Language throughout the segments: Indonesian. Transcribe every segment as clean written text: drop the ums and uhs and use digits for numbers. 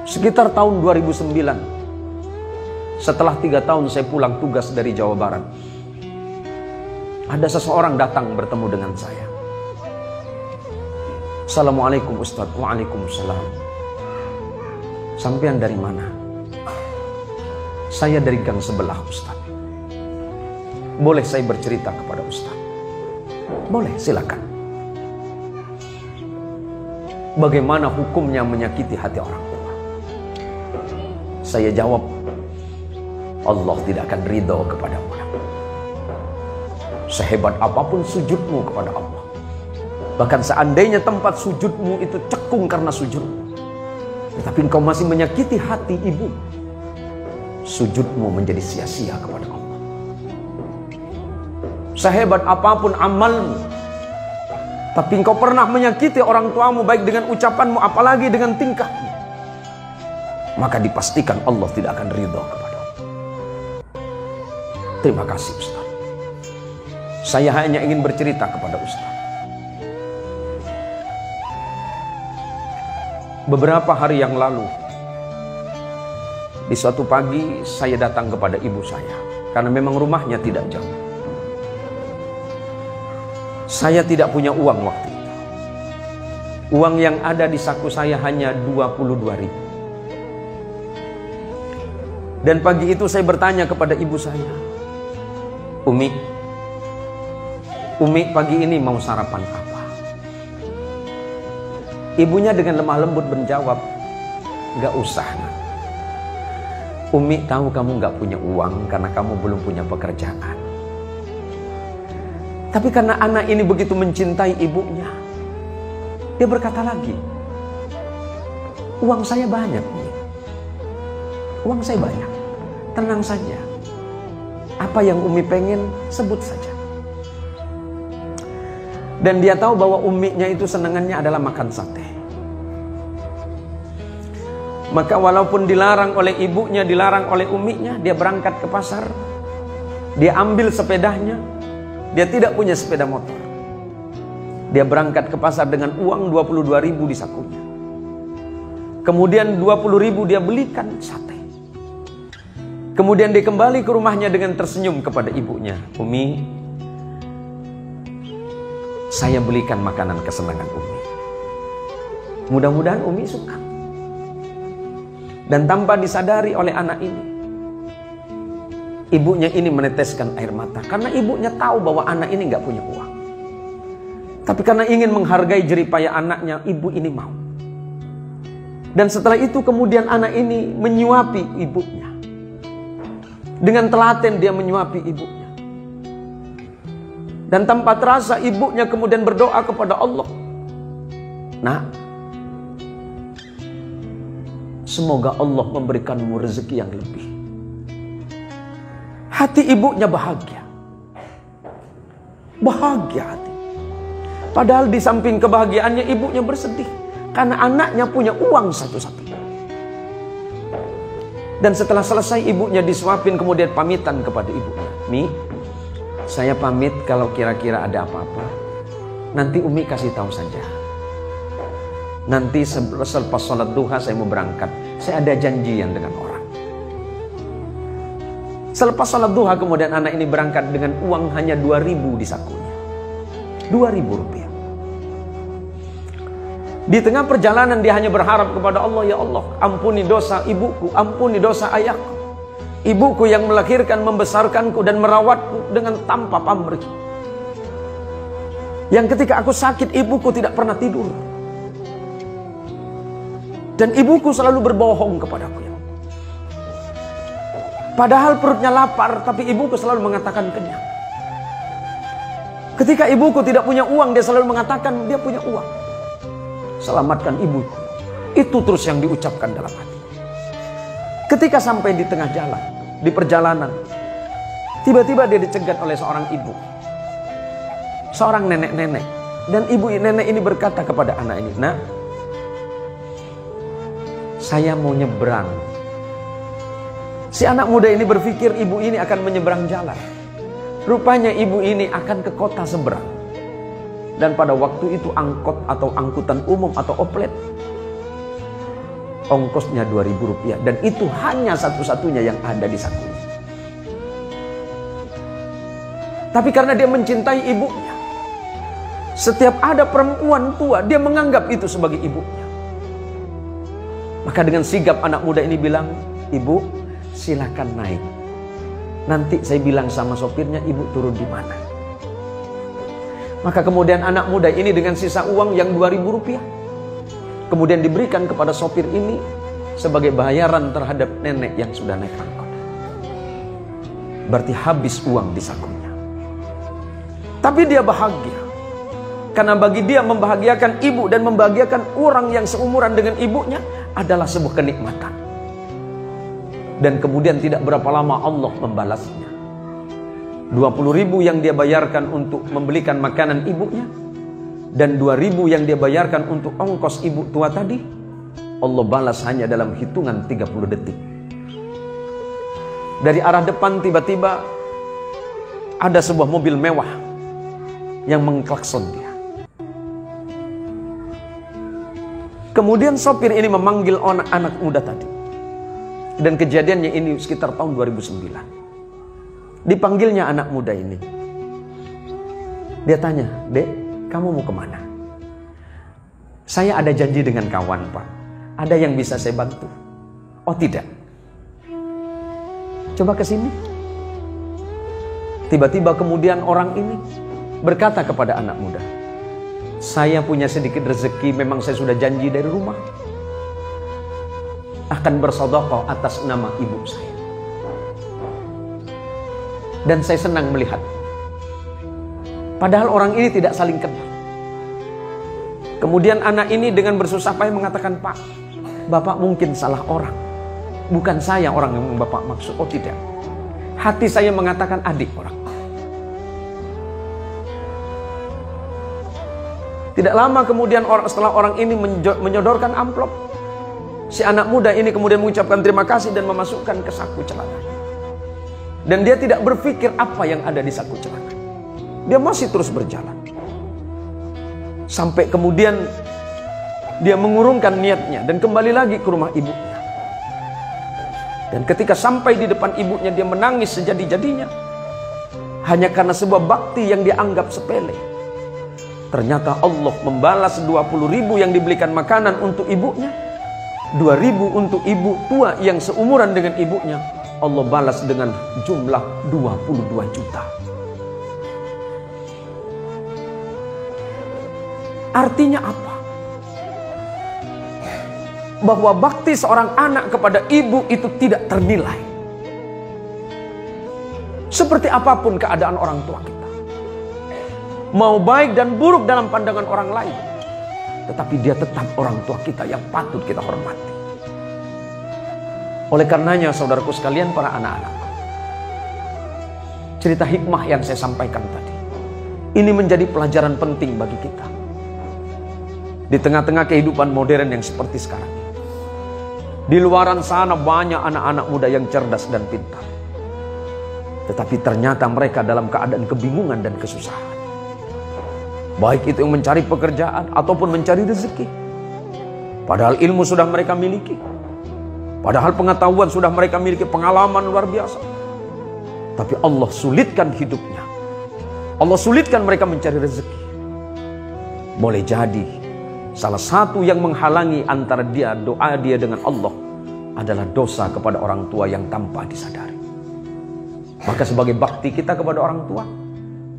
Sekitar tahun 2009, setelah 3 tahun saya pulang tugas dari Jawa Barat, ada seseorang datang bertemu dengan saya. Assalamualaikum Ustaz. Waalaikumsalam. Sampean dari mana? Saya dari gang sebelah Ustaz. Boleh saya bercerita kepada Ustaz? Boleh, silakan. Bagaimana hukumnya menyakiti hati orang tua? Saya jawab, Allah tidak akan ridho kepada orang. Sehebat apapun sujudmu kepada Allah, bahkan seandainya tempat sujudmu itu cekung karena sujudmu, tetapi engkau masih menyakiti hati ibu, sujudmu menjadi sia-sia kepada Allah. Sehebat apapun amalmu, tapi engkau pernah menyakiti orang tuamu baik dengan ucapanmu apalagi dengan tingkahmu, maka dipastikan Allah tidak akan ridho kepadamu. Terima kasih Ustaz. Saya hanya ingin bercerita kepada Ustaz. Beberapa hari yang lalu, di suatu pagi saya datang kepada ibu saya, karena memang rumahnya tidak jauh. Saya tidak punya uang waktu itu. Uang yang ada di saku saya hanya 22.000. Dan pagi itu saya bertanya kepada ibu saya, Umi pagi ini mau sarapan apa? Ibunya dengan lemah lembut menjawab, gak usah nak. Umi tahu kamu gak punya uang karena kamu belum punya pekerjaan. Tapi karena anak ini begitu mencintai ibunya, dia berkata lagi, uang saya banyak Umi. Uang saya banyak, tenang saja. Apa yang Umi pengen, sebut saja. Dan dia tahu bahwa uminya itu senangannya adalah makan sate. Maka walaupun dilarang oleh ibunya, dilarang oleh uminya, dia berangkat ke pasar. Dia ambil sepedanya. Dia tidak punya sepeda motor. Dia berangkat ke pasar dengan uang 22.000 di sakunya. Kemudian 20.000 dia belikan sate. Kemudian dia kembali ke rumahnya dengan tersenyum kepada ibunya. Umi, saya belikan makanan kesenangan Umi. Mudah-mudahan Umi suka. Dan tanpa disadari oleh anak ini, ibunya ini meneteskan air mata. Karena ibunya tahu bahwa anak ini gak punya uang. Tapi karena ingin menghargai jeripaya anaknya, ibu ini mau. Dan setelah itu kemudian anak ini menyuapi ibunya. Dengan telaten dia menyuapi ibunya. Dan tanpa terasa ibunya kemudian berdoa kepada Allah. Nah, semoga Allah memberikanmu rezeki yang lebih. Hati ibunya bahagia. Bahagia hati. Padahal di samping kebahagiaannya ibunya bersedih. Karena anaknya punya uang satu-satunya. Dan setelah selesai ibunya disuapin, kemudian pamitan kepada ibunya. Mi, saya pamit kalau kira-kira ada apa-apa. Nanti Umi kasih tahu saja. Nanti selepas sholat duha saya mau berangkat. Saya ada janjian dengan orang. Selepas sholat duha kemudian anak ini berangkat dengan uang hanya 2.000 di sakunya. 2.000 rupiah. Di tengah perjalanan dia hanya berharap kepada Allah, ya Allah, ampuni dosa ibuku, ampuni dosa ayahku. Ibuku yang melahirkan, membesarkanku dan merawatku dengan tanpa pamrih. Yang ketika aku sakit, ibuku tidak pernah tidur. Dan ibuku selalu berbohong kepadaku. Ya. Padahal perutnya lapar, tapi ibuku selalu mengatakan kenyang. Ketika ibuku tidak punya uang, dia selalu mengatakan dia punya uang. Selamatkan ibuku. Itu terus yang diucapkan dalam hati. Ketika sampai di tengah jalan, di perjalanan, tiba-tiba dia dicegat oleh seorang ibu. Seorang nenek-nenek. Dan ibu nenek ini berkata kepada anak ini, "Nak, saya mau nyebrang." Si anak muda ini berpikir ibu ini akan menyeberang jalan. Rupanya ibu ini akan ke kota seberang. Dan pada waktu itu angkot atau angkutan umum atau oplet Ongkosnya Rp2.000 dan itu hanya satu-satunya yang ada di sakunya. Tapi karena dia mencintai ibunya, setiap ada perempuan tua dia menganggap itu sebagai ibunya. Maka dengan sigap anak muda ini bilang, "Ibu, silakan naik. Nanti saya bilang sama sopirnya ibu turun di mana." Maka kemudian anak muda ini dengan sisa uang yang Rp2.000 kemudian diberikan kepada sopir ini sebagai bayaran terhadap nenek yang sudah naik angkot. Berarti habis uang di sakunya. Tapi dia bahagia. Karena bagi dia membahagiakan ibu dan membahagiakan orang yang seumuran dengan ibunya adalah sebuah kenikmatan. Dan kemudian tidak berapa lama Allah membalasnya. 20.000 yang dia bayarkan untuk membelikan makanan ibunya dan 2.000 yang dia bayarkan untuk ongkos ibu tua tadi, Allah balas hanya dalam hitungan 30 detik. Dari arah depan tiba-tiba ada sebuah mobil mewah yang mengklakson dia. Kemudian sopir ini memanggil anak muda tadi. Dan kejadiannya ini sekitar tahun 2009. Dipanggilnya anak muda ini. Dia tanya, "Dek, kamu mau kemana?" "Saya ada janji dengan kawan, Pak. Ada yang bisa saya bantu." "Oh tidak. Coba ke sini." Tiba-tiba kemudian orang ini berkata kepada anak muda, "Saya punya sedikit rezeki, memang saya sudah janji dari rumah. Akan bersedekah atas nama ibu saya. Dan saya senang melihat." Padahal orang ini tidak saling kenal. Kemudian anak ini dengan bersusah payah mengatakan, "Pak, Bapak mungkin salah orang. Bukan saya orang yang Bapak maksud." "Oh tidak. Hati saya mengatakan adik orang." Tidak lama kemudian setelah orang ini menyodorkan amplop, si anak muda ini kemudian mengucapkan terima kasih dan memasukkan ke saku celana. Dan dia tidak berpikir apa yang ada di saku celana. Dia masih terus berjalan. Sampai kemudian dia mengurungkan niatnya dan kembali lagi ke rumah ibunya. Dan ketika sampai di depan ibunya, dia menangis sejadi-jadinya. Hanya karena sebuah bakti yang dia anggap sepele. Ternyata Allah membalas 20.000 yang dibelikan makanan untuk ibunya, 2.000 untuk ibu tua yang seumuran dengan ibunya. Allah balas dengan jumlah 22 juta. Artinya apa? Bahwa bakti seorang anak kepada ibu itu tidak ternilai. Seperti apapun keadaan orang tua kita, mau baik dan buruk dalam pandangan orang lain, tetapi dia tetap orang tua kita yang patut kita hormati. Oleh karenanya saudaraku sekalian, para anak-anak, cerita hikmah yang saya sampaikan tadi, ini menjadi pelajaran penting bagi kita. Di tengah-tengah kehidupan modern yang seperti sekarang ini, di luaran sana banyak anak-anak muda yang cerdas dan pintar. Tetapi ternyata mereka dalam keadaan kebingungan dan kesusahan. Baik itu yang mencari pekerjaan ataupun mencari rezeki. Padahal ilmu sudah mereka miliki. Padahal pengetahuan sudah mereka miliki, pengalaman luar biasa. Tapi Allah sulitkan hidupnya. Allah sulitkan mereka mencari rezeki. Boleh jadi salah satu yang menghalangi antara doa dia dengan Allah adalah dosa kepada orang tua yang tanpa disadari. Maka sebagai bakti kita kepada orang tua,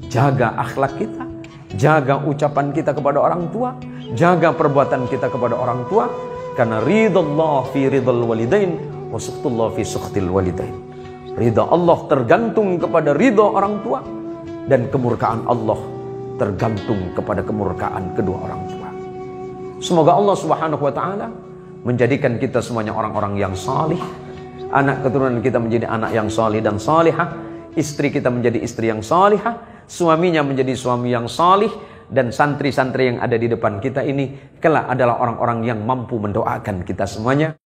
jaga akhlak kita, jaga ucapan kita kepada orang tua, jaga perbuatan kita kepada orang tua, karena ridallah fi ridal walidain wa suhtullah fi suhtil walidain. Ridha Allah tergantung kepada ridha orang tua, dan kemurkaan Allah tergantung kepada kemurkaan kedua orang tua. Semoga Allah Subhanahu wa taala menjadikan kita semuanya orang-orang yang salih, anak keturunan kita menjadi anak yang salih dan salihah, istri kita menjadi istri yang salihah, suaminya menjadi suami yang salih, dan santri-santri yang ada di depan kita ini kelak adalah orang-orang yang mampu mendoakan kita semuanya.